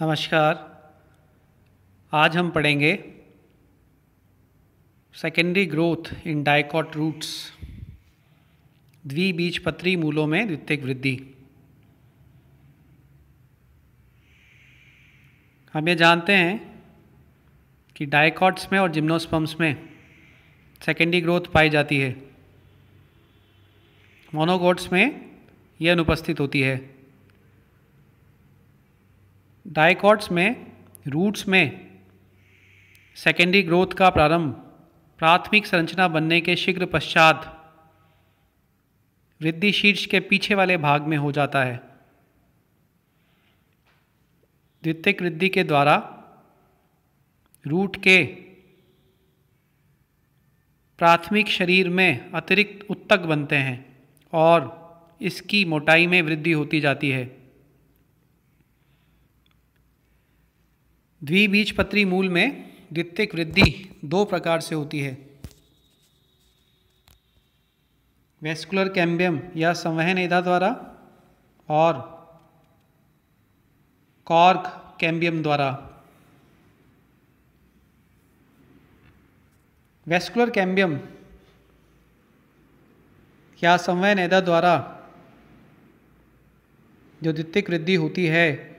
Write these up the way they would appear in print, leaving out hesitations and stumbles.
नमस्कार। आज हम पढ़ेंगे secondary growth in dicot roots, द्विबीजपत्री मूलों में द्वितीयक वृद्धि। हम ये जानते हैं कि डाइकॉट्स में और जिम्नोस्पर्म्स में सेकेंडरी ग्रोथ पाई जाती है, मोनोकोट्स में यह अनुपस्थित होती है। डाइकॉट्स में रूट्स में सेकेंडरी ग्रोथ का प्रारंभ प्राथमिक संरचना बनने के शीघ्र पश्चात वृद्धि शीर्ष के पीछे वाले भाग में हो जाता है। द्वितीयक वृद्धि के द्वारा रूट के प्राथमिक शरीर में अतिरिक्त उत्तक बनते हैं और इसकी मोटाई में वृद्धि होती जाती है। द्विबीजपत्री मूल में द्वितीयक वृद्धि दो प्रकार से होती है। वेस्कुलर कैम्बियम या संवहनेदा द्वारा और कॉर्क कैम्बियम द्वारा। वेस्कुलर कैम्बियम या संवहनेदा द्वारा जो द्वितीयक वृद्धि होती है,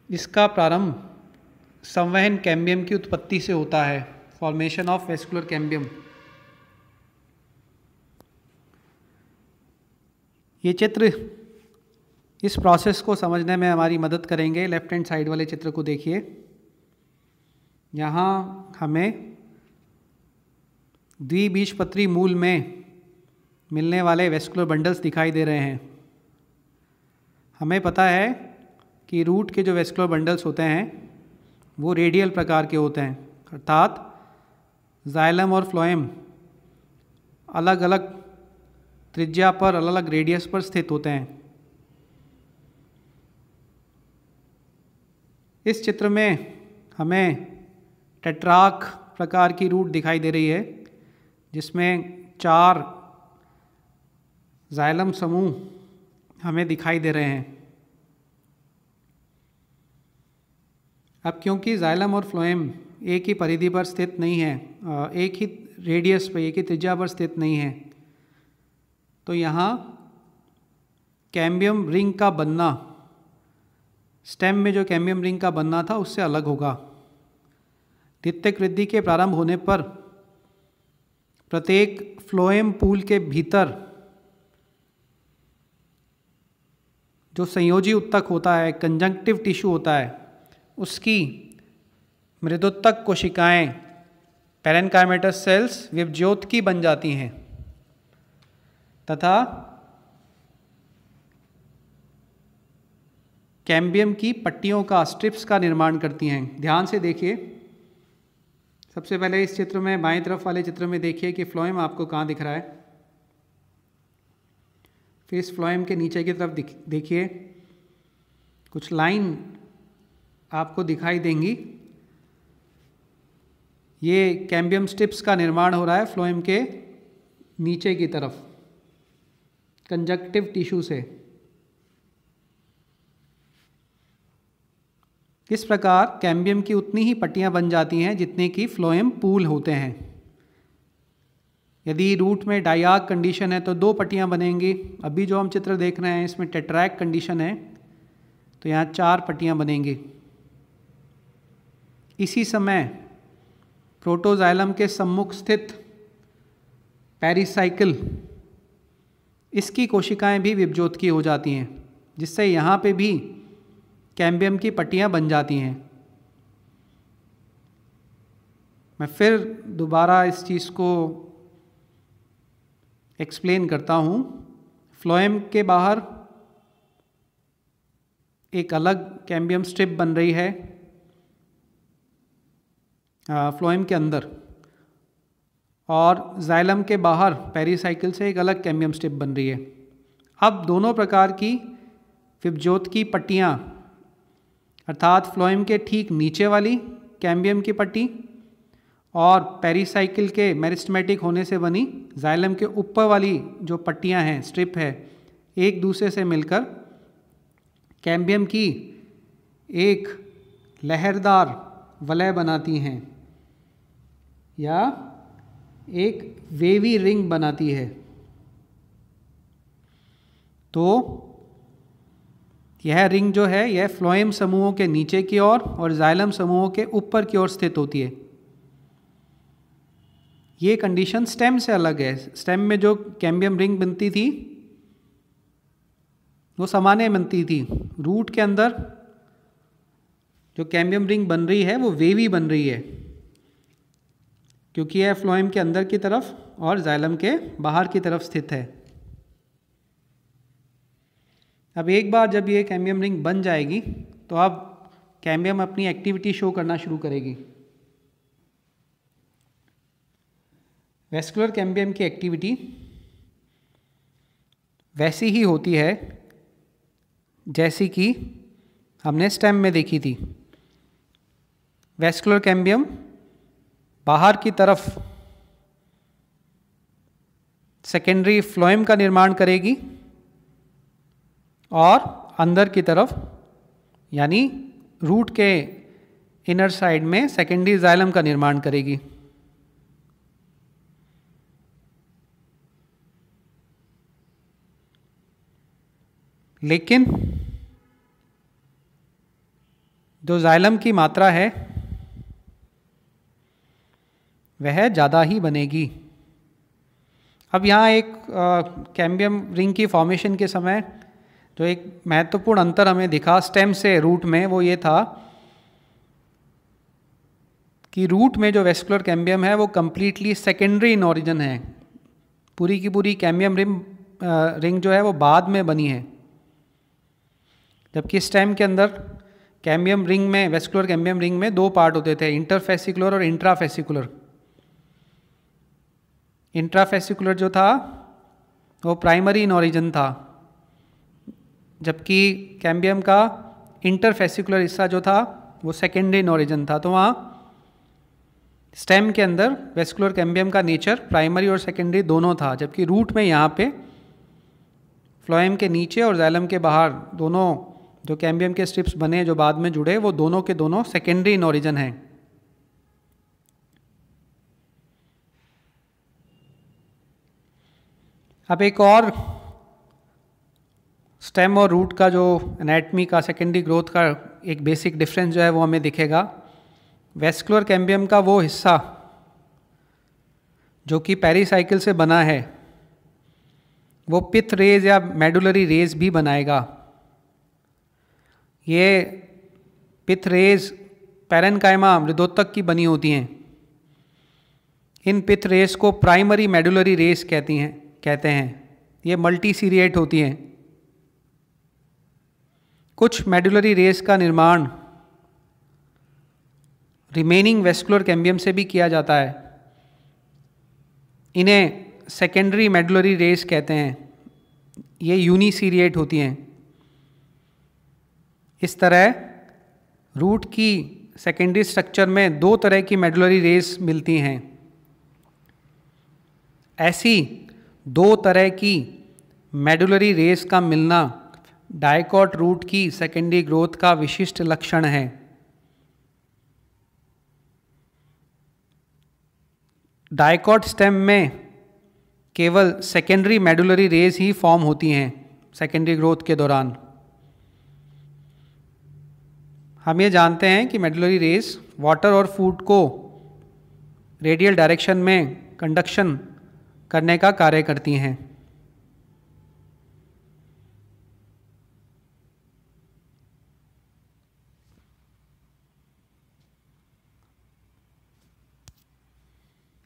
इसका प्रारंभ संवहन कैम्बियम की उत्पत्ति से होता है, फॉर्मेशन ऑफ वेस्कुलर कैम्बियम। ये चित्र इस प्रोसेस को समझने में हमारी मदद करेंगे। लेफ्ट हैंड साइड वाले चित्र को देखिए। यहाँ हमें द्विबीजपत्री मूल में मिलने वाले वेस्कुलर बंडल्स दिखाई दे रहे हैं। हमें पता है कि रूट के जो वेस्कुलर बंडल्स होते हैं वो रेडियल प्रकार के होते हैं, अर्थात जाइलम और फ्लोएम अलग अलग त्रिज्या पर, अलग अलग रेडियस पर स्थित होते हैं। इस चित्र में हमें टेट्रार्क प्रकार की रूट दिखाई दे रही है, जिसमें 4 जाइलम समूह हमें दिखाई दे रहे हैं। अब क्योंकि जाइलम और फ्लोएम एक ही परिधि पर स्थित नहीं है, एक ही रेडियस पर, एक ही त्रिज्या पर स्थित नहीं है, तो यहाँ कैम्बियम रिंग का बनना, स्टेम में जो कैम्बियम रिंग का बनना था उससे अलग होगा। द्वितीयक वृद्धि के प्रारंभ होने पर प्रत्येक फ्लोएम पूल के भीतर जो संयोजी उत्तक होता है, कंजंक्टिव टिश्यू होता है, उसकी मृदुत्तक कोशिकाएं पैरेन्काइमेटस सेल्स विभज्योत बन जाती हैं तथा कैम्बियम की पट्टियों का, स्ट्रिप्स का निर्माण करती हैं। ध्यान से देखिए। सबसे पहले इस चित्र में, बाएं तरफ वाले चित्र में देखिए कि फ्लोएम आपको कहाँ दिख रहा है। फिर इस फ्लोएम के नीचे की तरफ देखिए, कुछ लाइन आपको दिखाई देंगी। ये कैम्बियम स्ट्रिप्स का निर्माण हो रहा है फ्लोएम के नीचे की तरफ कंजक्टिव टिश्यू से। इस प्रकार कैम्बियम की उतनी ही पट्टियां बन जाती हैं जितने की फ्लोएम पूल होते हैं। यदि रूट में डायआर्क कंडीशन है तो 2 पट्टियां बनेंगी। अभी जो हम चित्र देख रहे हैं इसमें टेट्रैक कंडीशन है, तो यहाँ 4 पट्टियां बनेंगी। इसी समय प्रोटोजाइलम के सम्मुख स्थित पेरिसाइकिल, इसकी कोशिकाएं भी विभज्योत की हो जाती हैं, जिससे यहाँ पे भी कैम्बियम की पट्टियां बन जाती हैं। मैं फिर दोबारा इस चीज़ को एक्सप्लेन करता हूँ। फ्लोएम के बाहर एक अलग कैम्बियम स्ट्रिप बन रही है फ्लोएम के अंदर, और जाइलम के बाहर पेरिसाइकिल से एक अलग कैम्बियम स्ट्रिप बन रही है। अब दोनों प्रकार की विभज्योत की पट्टियाँ, अर्थात फ्लोएम के ठीक नीचे वाली कैम्बियम की पट्टी और पेरिसाइकिल के मेरिस्टेमेटिक होने से बनी जाइलम के ऊपर वाली जो पट्टियाँ हैं, स्ट्रिप है, एक दूसरे से मिलकर कैम्बियम की एक लहरदार वलय बनाती हैं या एक वेवी रिंग बनाती है। तो यह रिंग जो है यह फ्लोएम समूहों के नीचे की ओर और जाइलम समूहों के ऊपर की ओर स्थित होती है। ये कंडीशन स्टेम से अलग है। स्टेम में जो कैम्बियम रिंग बनती थी वो सामान्य बनती थी। रूट के अंदर जो कैम्बियम रिंग बन रही है वो वेवी बन रही है, क्योंकि यह फ्लोएम के अंदर की तरफ और जाइलम के बाहर की तरफ स्थित है। अब एक बार जब ये कैम्बियम रिंग बन जाएगी तो अब कैम्बियम अपनी एक्टिविटी शो करना शुरू करेगी। वेस्कुलर कैम्बियम की एक्टिविटी वैसी ही होती है जैसी कि हमने स्टेम में देखी थी। वेस्कुलर कैम्बियम बाहर की तरफ सेकेंडरी फ्लोएम का निर्माण करेगी और अंदर की तरफ यानी रूट के इनर साइड में सेकेंडरी जाइलम का निर्माण करेगी। लेकिन जो जाइलम की मात्रा है वह ज़्यादा ही बनेगी। अब यहाँ एक कैम्बियम रिंग की फॉर्मेशन के समय जो एक महत्वपूर्ण अंतर हमें दिखा स्टेम से रूट में, वो ये था कि रूट में जो वेस्कुलर कैम्बियम है वो कम्प्लीटली सेकेंडरी इन ओरिजिन है। पूरी की पूरी कैम्बियम रिंग जो है वो बाद में बनी है, जबकि स्टेम के अंदर कैम्बियम रिंग में, वेस्कुलर कैम्बियम रिंग में दो पार्ट होते थे, इंटरफेसिकुलर और इंट्राफेसिकुलर। इंट्राफेसिकुलर जो था वो प्राइमरी इन ओरिजिन था, जबकि कैम्बियम का इंटरफेसिकुलर हिस्सा जो था वो सेकेंडरी इन ओरिजिन था। तो वहाँ स्टेम के अंदर वेस्कुलर कैम्बियम का नेचर प्राइमरी और सेकेंडरी दोनों था, जबकि रूट में यहाँ पे फ्लोएम के नीचे और जाइलम के बाहर दोनों जो कैम्बियम के स्ट्रिप्स बने जो बाद में जुड़े वो दोनों के दोनों सेकेंडरी इन ओरिजिन हैं। अब एक और स्टेम और रूट का जो एनाटमी का सेकेंडरी ग्रोथ का एक बेसिक डिफरेंस जो है वो हमें दिखेगा। वेस्कुलर कैम्बियम का वो हिस्सा जो कि पेरिसाइकिल से बना है वो पिथ रेज या मेडुलरी रेज भी बनाएगा। ये पिथ रेज पैरेन्काइमा मृदोतक की बनी होती हैं। इन पिथ रेज को प्राइमरी मेडुलरी रेज कहते हैं। ये मल्टी सीरिएट होती हैं। कुछ मेडुलरी रेज का निर्माण रिमेनिंग वेस्कुलर कैम्बियम से भी किया जाता है। इन्हें सेकेंडरी मेडुलरी रेज कहते हैं। ये यूनिसीरिएट होती हैं। इस तरह रूट की सेकेंडरी स्ट्रक्चर में दो तरह की मेडुलरी रेज मिलती हैं। ऐसी दो तरह की मेडुलरी रेज का मिलना डाइकॉट रूट की सेकेंडरी ग्रोथ का विशिष्ट लक्षण है। डाइकॉट स्टेम में केवल सेकेंडरी मेडुलरी रेज ही फॉर्म होती हैं सेकेंडरी ग्रोथ के दौरान। हम ये जानते हैं कि मेडुलरी रेज वाटर और फूड को रेडियल डायरेक्शन में कंडक्शन करने का कार्य करती हैं।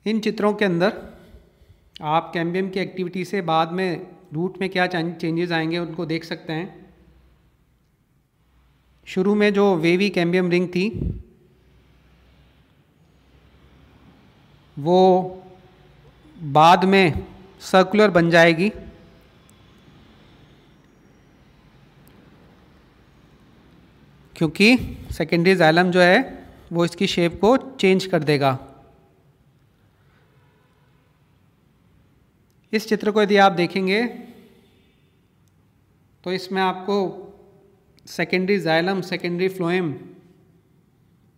इन चित्रों के अंदर आप कैम्बियम की एक्टिविटी से बाद में रूट में क्या चेंजेस आएंगे उनको देख सकते हैं। शुरू में जो वेवी कैम्बियम रिंग थी वो बाद में सर्कुलर बन जाएगी, क्योंकि सेकेंडरी जाइलम जो है वो इसकी शेप को चेंज कर देगा। इस चित्र को यदि आप देखेंगे तो इसमें आपको सेकेंडरी जाइलम, सेकेंडरी फ्लोएम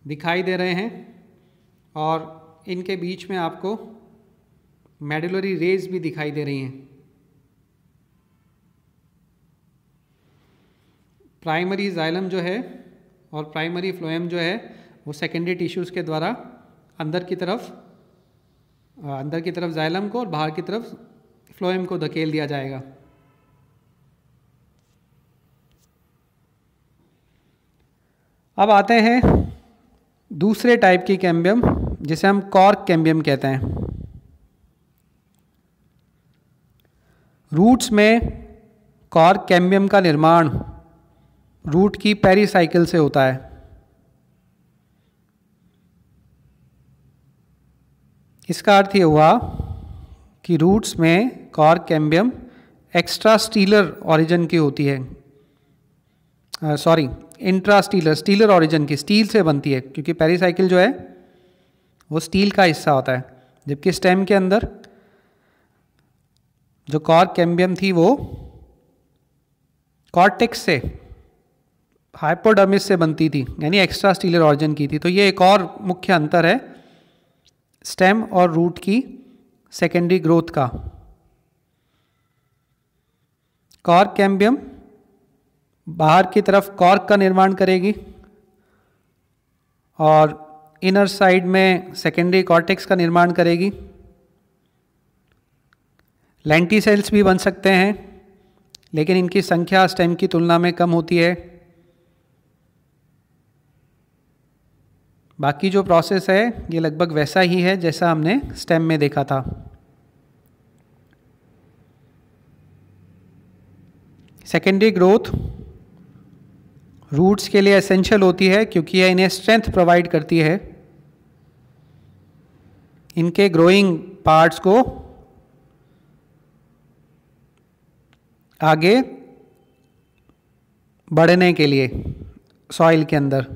दिखाई दे रहे हैं और इनके बीच में आपको मेडुलरी रेज भी दिखाई दे रही हैं। प्राइमरी जाइलम जो है और प्राइमरी फ्लोएम जो है वो सेकेंडरी टिश्यूज़ के द्वारा अंदर की तरफ जाइलम को और बाहर की तरफ फ्लोएम को धकेल दिया जाएगा। अब आते हैं दूसरे टाइप की कैम्बियम जिसे हम कॉर्क कैम्बियम कहते हैं। रूट्स में कॉर्क कैम्बियम का निर्माण रूट की पेरीसाइकिल से होता है। इसका अर्थ ये हुआ कि रूट्स में कॉर्क कैम्बियम एक्स्ट्रास्टीलर ओरिजिन की होती है, स्टीलर ओरिजिन की, स्टील से बनती है, क्योंकि पेरीसाइकिल जो है वो स्टील का हिस्सा होता है, जबकि स्टेम के अंदर जो कॉर्क कैम्बियम थी वो कॉर्टेक्स से, हाइपोडर्मिस से बनती थी, यानी एक्स्ट्रा स्टीलर ओरिजिन की थी। तो ये एक और मुख्य अंतर है स्टेम और रूट की सेकेंडरी ग्रोथ का। कॉर्क कैम्बियम बाहर की तरफ कॉर्क का निर्माण करेगी और इनर साइड में सेकेंडरी कॉर्टेक्स का निर्माण करेगी। लेंटिसेल्स भी बन सकते हैं, लेकिन इनकी संख्या स्टेम की तुलना में कम होती है। बाकी जो प्रोसेस है ये लगभग वैसा ही है जैसा हमने स्टेम में देखा था। सेकेंडरी ग्रोथ रूट्स के लिए एसेंशियल होती है क्योंकि यह इन्हें स्ट्रेंथ प्रोवाइड करती है, इनके ग्रोइंग पार्ट्स को आगे बढ़ने के लिए सॉइल के अंदर।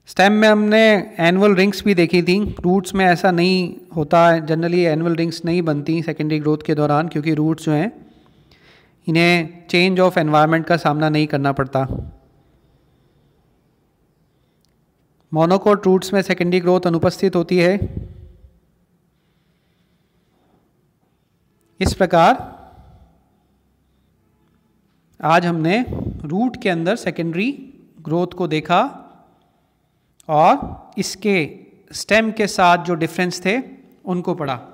स्टेम में हमने एनुअल रिंग्स भी देखी थी, रूट्स में ऐसा नहीं होता है, जनरली एनुअल रिंग्स नहीं बनती सेकेंडरी ग्रोथ के दौरान, क्योंकि रूट्स जो हैं इन्हें चेंज ऑफ एनवायरनमेंट का सामना नहीं करना पड़ता। मोनोकोट रूट्स में सेकेंडरी ग्रोथ अनुपस्थित होती है। इस प्रकार आज हमने रूट के अंदर सेकेंडरी ग्रोथ को देखा और इसके स्टेम के साथ जो डिफरेंस थे उनको पढ़ा।